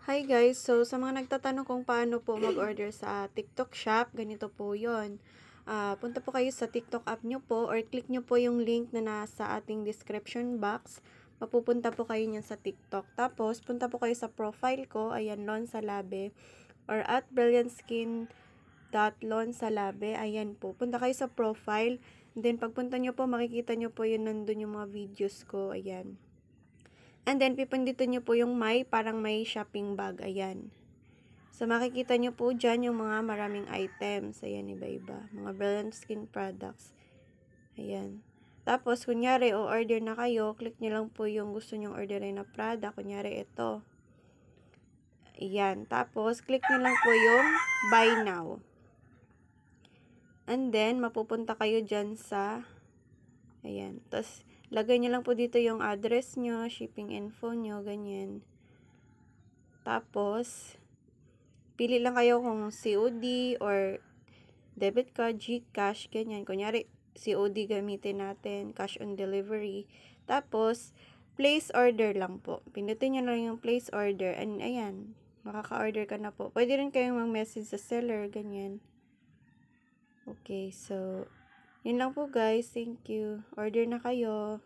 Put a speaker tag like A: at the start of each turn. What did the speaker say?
A: Hi guys! So, sa mga nagtatanong kung paano po mag-order sa TikTok Shop, ganito po yon. Punta po kayo sa TikTok app nyo po or click nyo po yung link na nasa ating description box. Mapupunta po kayo niyan sa TikTok. Tapos, punta po kayo sa profile ko, ayan, Lon Salabe, or at brilliantskin.lonsalabe, ayan po. Punta kayo sa profile, then pagpunta nyo po, makikita nyo po yun, nandun yung mga videos ko, ayan. And then, pipindutin nyo po yung parang may shopping bag. Ayan. So, makikita nyo po dyan yung mga maraming items. Ayan, iba-iba. Mga Brilliant Skin products. Ayan. Tapos, kunyari, o-order na kayo, click nyo lang po yung gusto nyong orderin na product. Kunyari, ito. Ayan. Tapos, click nyo lang po yung buy now. And then, mapupunta kayo dyan sa, ayan. Tapos, lagay nyo lang po dito yung address nyo, shipping info nyo, ganyan. Tapos, pili lang kayo kung COD or debit card, GCash, ganyan. Kunyari, COD gamitin natin, cash on delivery. Tapos, place order lang po. Pindutin nyo lang yung place order. And, ayan, makaka-order ka na po. Pwede rin kayong mag-message sa seller, ganyan. Okay, so, yun lang po guys. Thank you. Order na kayo.